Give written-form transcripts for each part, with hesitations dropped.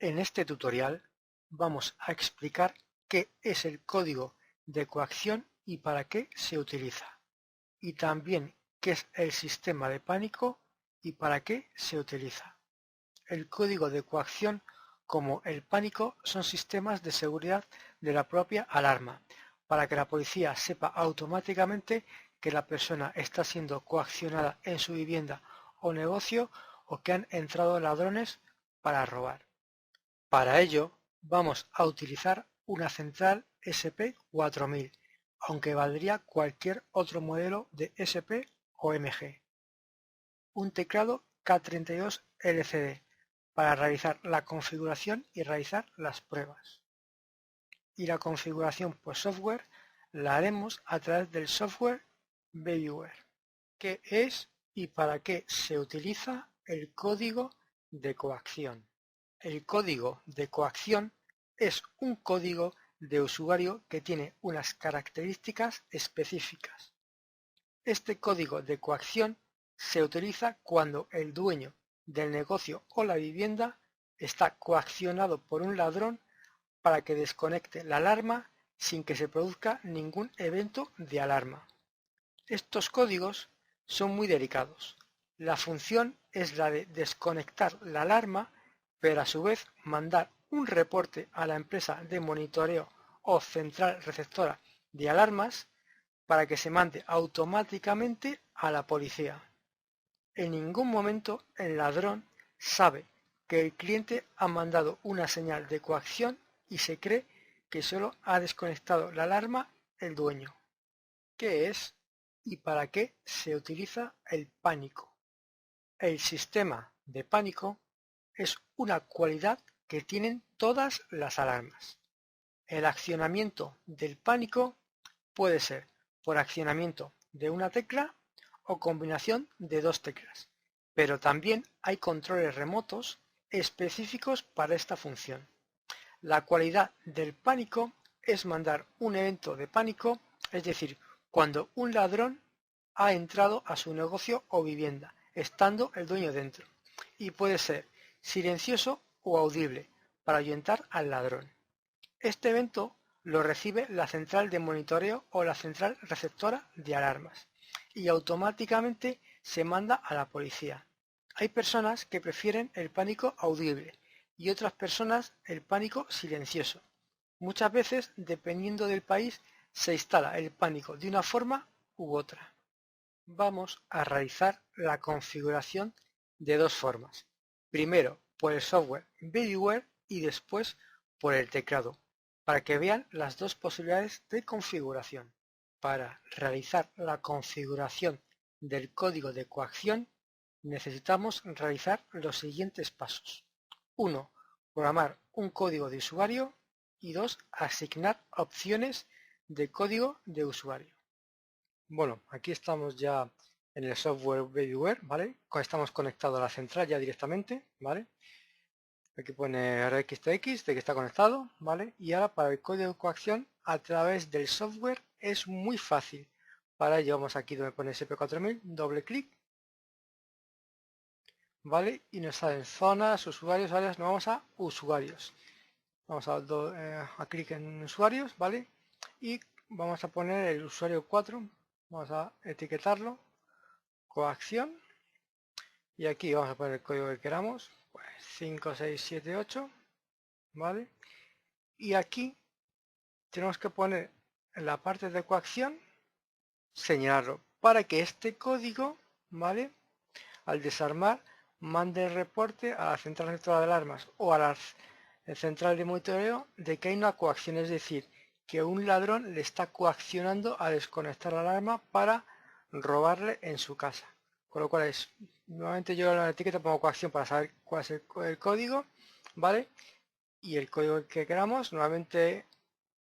En este tutorial vamos a explicar qué es el código de coacción y para qué se utiliza, y también qué es el sistema de pánico y para qué se utiliza. El código de coacción como el pánico son sistemas de seguridad de la propia alarma, para que la policía sepa automáticamente que la persona está siendo coaccionada en su vivienda o negocio o que han entrado ladrones para robar. Para ello vamos a utilizar una central SP4000, aunque valdría cualquier otro modelo de SP o MG. Un teclado K32 LCD para realizar la configuración y realizar las pruebas. Y la configuración por software la haremos a través del software Baby-Ware. ¿Qué es y para qué se utiliza el código de coacción? El código de coacción es un código de usuario que tiene unas características específicas. Este código de coacción se utiliza cuando el dueño del negocio o la vivienda está coaccionado por un ladrón para que desconecte la alarma sin que se produzca ningún evento de alarma. Estos códigos son muy delicados. La función es la de desconectar la alarma, pero a su vez mandar un reporte a la empresa de monitoreo o central receptora de alarmas para que se mande automáticamente a la policía. En ningún momento el ladrón sabe que el cliente ha mandado una señal de coacción y se cree que solo ha desconectado la alarma el dueño. ¿Qué es y para qué se utiliza el pánico? El sistema de pánico es una cualidad que tienen todas las alarmas. El accionamiento del pánico puede ser por accionamiento de una tecla o combinación de dos teclas, pero también hay controles remotos específicos para esta función. La cualidad del pánico es mandar un evento de pánico, es decir, cuando un ladrón ha entrado a su negocio o vivienda, estando el dueño dentro, y puede ser silencioso o audible para ahuyentar al ladrón. Este evento lo recibe la central de monitoreo o la central receptora de alarmas y automáticamente se manda a la policía. Hay personas que prefieren el pánico audible y otras personas el pánico silencioso. Muchas veces, dependiendo del país, se instala el pánico de una forma u otra. Vamos a realizar la configuración de dos formas. Primero por el software Baby-Ware y después por el teclado, para que vean las dos posibilidades de configuración. Para realizar la configuración del código de coacción necesitamos realizar los siguientes pasos. 1. Programar un código de usuario y 2. Asignar opciones de código de usuario. Bueno, aquí estamos ya en el software Baby-Ware, ¿vale? Estamos conectados a la central ya directamente, ¿vale? Aquí pone RxTX de que está conectado, ¿vale? Y ahora para el código de coacción a través del software es muy fácil. Para ello vamos aquí donde pone SP4000, doble clic, ¿vale? Y nos salen zonas, usuarios, áreas, nos vamos a usuarios. Vamos a clic en usuarios, ¿vale? Y vamos a poner el usuario 4, vamos a etiquetarlo, coacción, y aquí vamos a poner el código que queramos, pues 5678, ¿vale? Y aquí tenemos que poner en la parte de coacción, señalarlo, para que este código, ¿vale? Al desarmar, mande el reporte a la central receptora de alarmas o a la central de monitoreo de que hay una coacción, es decir, que un ladrón le está coaccionando a desconectar la alarma para robarle en su casa. Con lo cual nuevamente yo en la etiqueta pongo coacción para saber cuál es el código, ¿vale? Y el código que queramos, normalmente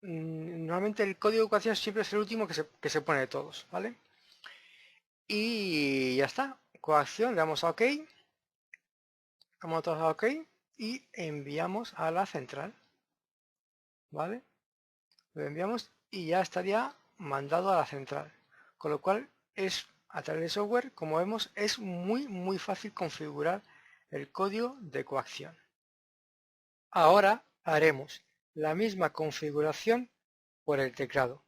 el código de coacción siempre es el último que se pone de todos, ¿vale? Y ya está, coacción, le damos a OK, damos todos a OK y enviamos a la central, ¿vale? Lo enviamos y ya estaría mandado a la central, con lo cual es a través de software, como vemos, es muy fácil configurar el código de coacción. Ahora haremos la misma configuración por el teclado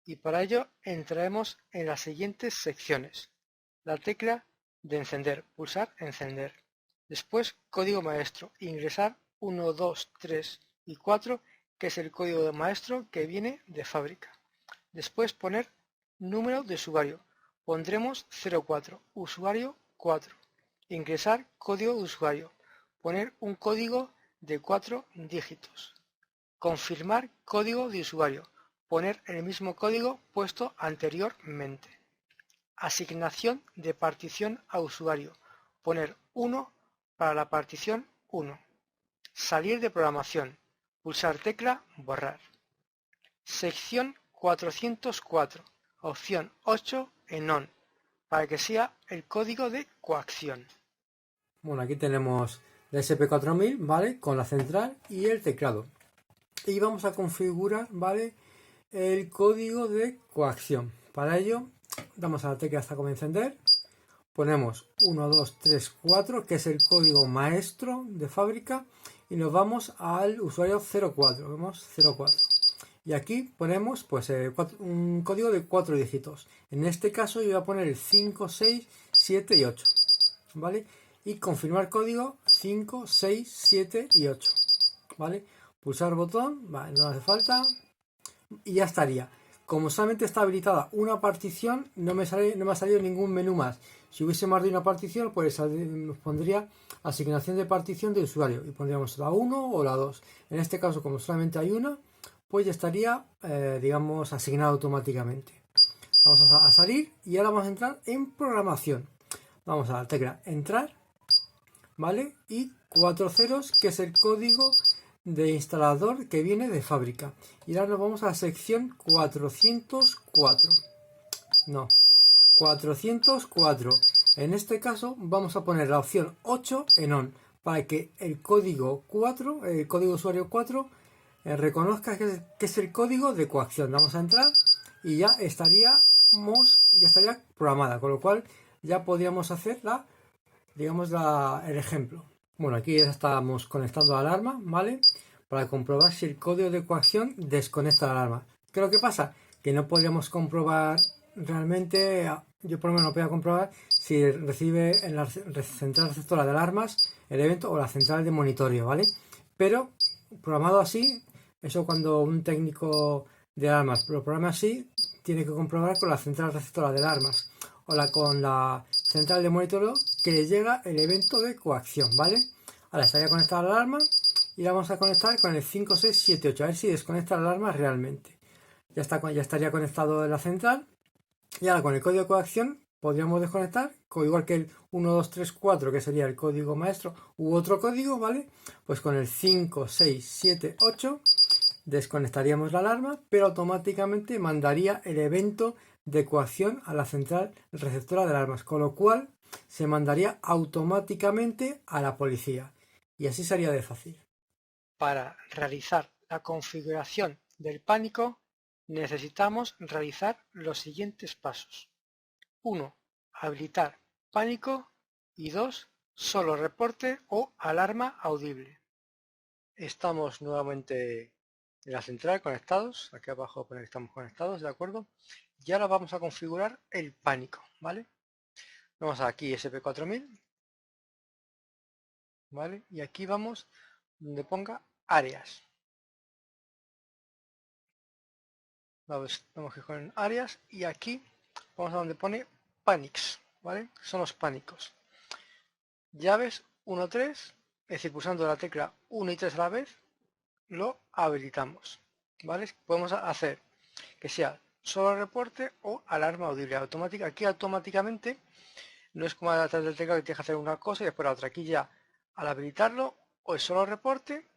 y para ello entraremos en las siguientes secciones. La tecla de encender, pulsar encender. Después código maestro, ingresar 1, 2, 3 y 4, que es el código de maestro que viene de fábrica. Después poner número de usuario, pondremos 04, usuario 4. Ingresar código de usuario, poner un código de 4 dígitos. Confirmar código de usuario, poner el mismo código puesto anteriormente. Asignación de partición a usuario, poner 1 para la partición 1. Salir de programación, pulsar tecla borrar. Sección 404, opción 8 en on, para que sea el código de coacción. Bueno, aquí tenemos la SP4000, ¿vale? Con la central y el teclado. Y vamos a configurar, ¿vale? El código de coacción. Para ello, damos a la tecla hasta como encender. Ponemos 1, 2, 3, 4, que es el código maestro de fábrica. Y nos vamos al usuario 04. Vemos 04. Y aquí ponemos pues un código de 4 dígitos. En este caso yo voy a poner el 5, 6, 7 y 8. ¿Vale? Y confirmar código 5, 6, 7 y 8. ¿Vale? Pulsar botón, vale, no hace falta. Y ya estaría. Como solamente está habilitada una partición, no me ha salido ningún menú más. Si hubiese más de una partición, pues nos pondría asignación de partición de usuario y pondríamos la 1 o la 2. En este caso, como solamente hay una, pues ya estaría, digamos, asignado automáticamente. Vamos a salir y ahora vamos a entrar en programación. Vamos a la tecla entrar, ¿vale? Y 4 ceros, que es el código de instalador que viene de fábrica. Y ahora nos vamos a la sección 404. No, 404. En este caso vamos a poner la opción 8 en on para que el código 4, el código usuario 4, reconozca que es el código de coacción. Vamos a entrar y ya estaría programada, con lo cual ya podríamos hacer el ejemplo. Bueno, aquí ya estamos conectando la alarma, ¿vale? Para comprobar si el código de coacción desconecta la alarma. ¿Qué es lo que pasa? Que no podríamos comprobar realmente, yo por lo menos no podía comprobar si recibe en la central receptora de alarmas el evento o la central de monitoreo, ¿vale? Pero programado así, eso cuando un técnico de alarmas lo programa así, tiene que comprobar con la central receptora de alarmas o con la central de monitoreo que le llega el evento de coacción, ¿vale? Ahora estaría conectada la alarma y la vamos a conectar con el 5678, a ver si desconecta la alarma realmente. Ya estaría conectado en la central y ahora con el código de coacción podríamos desconectar, igual que el 1234, que sería el código maestro, u otro código, ¿vale? Pues con el 5678 desconectaríamos la alarma, pero automáticamente mandaría el evento de coacción a la central receptora de alarmas, con lo cual se mandaría automáticamente a la policía. Y así sería de fácil. Para realizar la configuración del pánico, necesitamos realizar los siguientes pasos. 1. Habilitar pánico y 2. Solo reporte o alarma audible. Estamos nuevamente en la central conectados. Aquí abajo pone que estamos conectados, ¿de acuerdo? Y ahora vamos a configurar el pánico, ¿vale? Vamos aquí SP4000, ¿vale? Y aquí vamos donde ponga áreas. Vamos que con áreas y aquí vamos a donde pone panics, ¿vale? Son los pánicos. Llaves 1, 3, es decir, pulsando la tecla 1 y 3 a la vez, lo habilitamos, ¿vale? Podemos hacer que sea solo reporte o alarma audible automática. Aquí automáticamente no es como atrás del teclado que tienes que hacer una cosa y después la otra. Aquí ya al habilitarlo o es solo reporte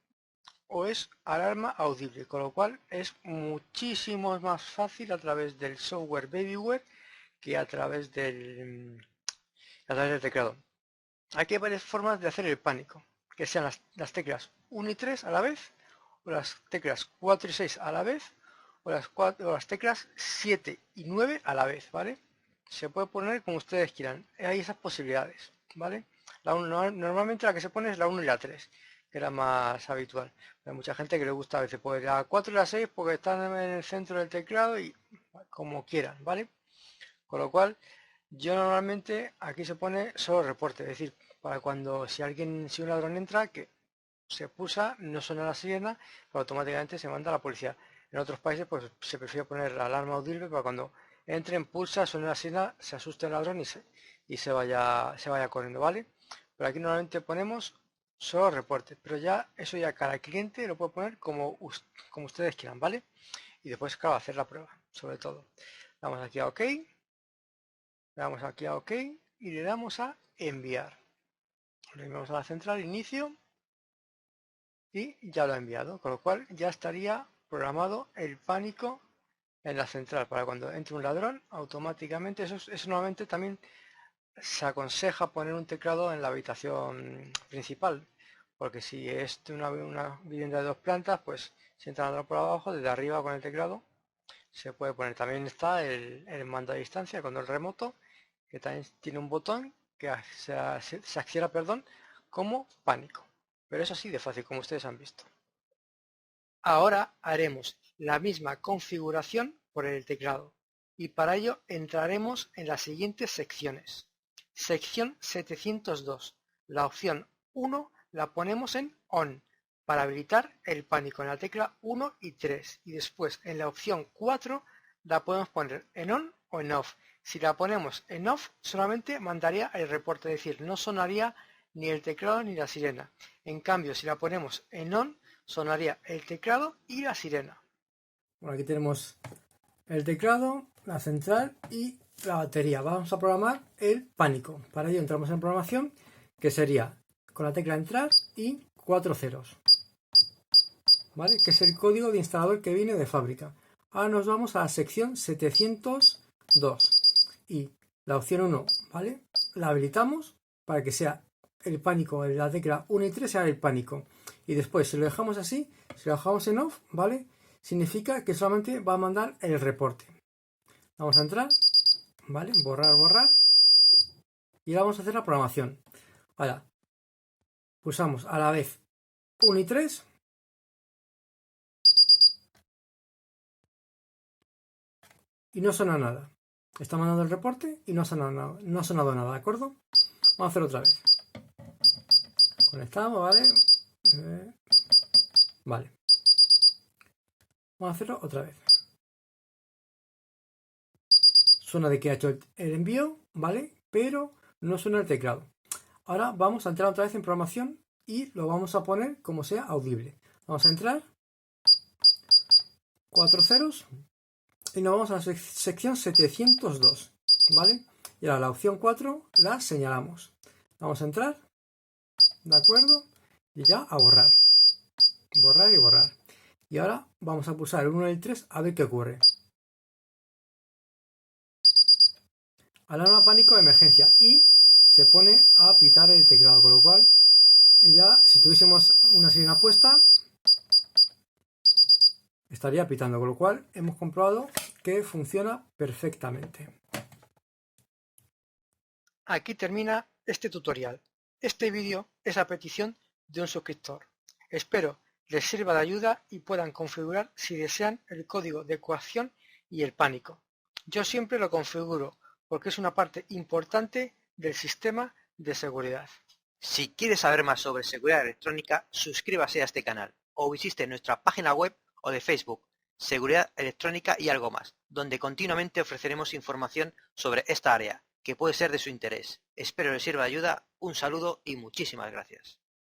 o es alarma audible, con lo cual es muchísimo más fácil a través del software Babyware que a través del teclado. Aquí hay varias formas de hacer el pánico, que sean las teclas 1 y 3 a la vez, o las teclas 4 y 6 a la vez, o las teclas 7 y 9 a la vez, ¿vale? Se puede poner como ustedes quieran, hay esas posibilidades, ¿vale? Normalmente la que se pone es la 1 y la 3, que era más habitual. Hay mucha gente que le gusta a veces pues la 4 y la 6 porque están en el centro del teclado y como quieran, ¿vale? Con lo cual, yo normalmente aquí se pone solo reporte, es decir, para cuando si un ladrón entra, que se pulsa, no suena la sirena, pero automáticamente se manda a la policía. En otros países pues se prefiere poner la alarma audible para cuando entren, pulsa, suene la sirena, se asuste el ladrón y se vaya corriendo, ¿vale? Pero aquí normalmente ponemos solo reporte, pero ya eso ya cada cliente lo puede poner como ustedes quieran, ¿vale? Y después, claro, hacer la prueba, sobre todo. Damos aquí a OK, le damos aquí a OK y le damos a enviar. Lo enviamos a la central, inicio, y ya lo ha enviado, con lo cual ya estaría programado el pánico en la central para cuando entre un ladrón, automáticamente, eso normalmente también se aconseja poner un teclado en la habitación principal, porque si es una vivienda de 2 plantas, pues si entra ladrón por abajo, desde arriba con el teclado se puede poner. También está el mando a distancia, el control remoto, que también tiene un botón que se acciona, como pánico. Pero es así de fácil, como ustedes han visto. Ahora haremos la misma configuración por el teclado y para ello entraremos en las siguientes secciones. Sección 702. La opción 1 la ponemos en ON para habilitar el pánico en la tecla 1 y 3 y después en la opción 4 la podemos poner en ON o en OFF. Si la ponemos en OFF solamente mandaría el reporte, es decir, no sonaría ni el teclado ni la sirena. En cambio, si la ponemos en ON, sonaría el teclado y la sirena. Bueno, aquí tenemos el teclado, la central y la batería. Vamos a programar el pánico. Para ello entramos en programación, que sería con la tecla entrar y 4 ceros, ¿vale? Que es el código de instalador que viene de fábrica. Ahora nos vamos a la sección 702 y la opción 1, ¿vale? La habilitamos para que sea el pánico en la tecla 1 y 3 sea el pánico. Y después, si lo dejamos así, si lo dejamos en off, ¿vale? Significa que solamente va a mandar el reporte. Vamos a entrar, ¿vale? Borrar. Y ahora vamos a hacer la programación. Ahora, pulsamos a la vez 1 y 3. Y no suena nada. Está mandando el reporte y no ha sonado nada, ¿de acuerdo? Vamos a hacerlo otra vez. Conectamos, ¿vale? Vale. Vamos a hacerlo otra vez. Suena de que ha hecho el envío, ¿vale? Pero no suena el teclado. Ahora vamos a entrar otra vez en programación y lo vamos a poner como sea audible. Vamos a entrar. 4 ceros. Y nos vamos a la sección 702, ¿vale? Y ahora la opción 4 la señalamos. Vamos a entrar, ¿de acuerdo? Y ya a borrar. Borrar y borrar. Y ahora vamos a pulsar el 1 y el 3 a ver qué ocurre. Alarma pánico de emergencia y se pone a pitar el teclado, con lo cual ya si tuviésemos una sirena puesta estaría pitando, con lo cual hemos comprobado que funciona perfectamente. Aquí termina este tutorial. Este vídeo es a petición de un suscriptor. Espero les sirva de ayuda y puedan configurar si desean el código de coacción y el pánico. Yo siempre lo configuro porque es una parte importante del sistema de seguridad. Si quieres saber más sobre seguridad electrónica, suscríbase a este canal o visite nuestra página web o de Facebook, Seguridad Electrónica y algo más, donde continuamente ofreceremos información sobre esta área, que puede ser de su interés. Espero les sirva de ayuda, un saludo y muchísimas gracias.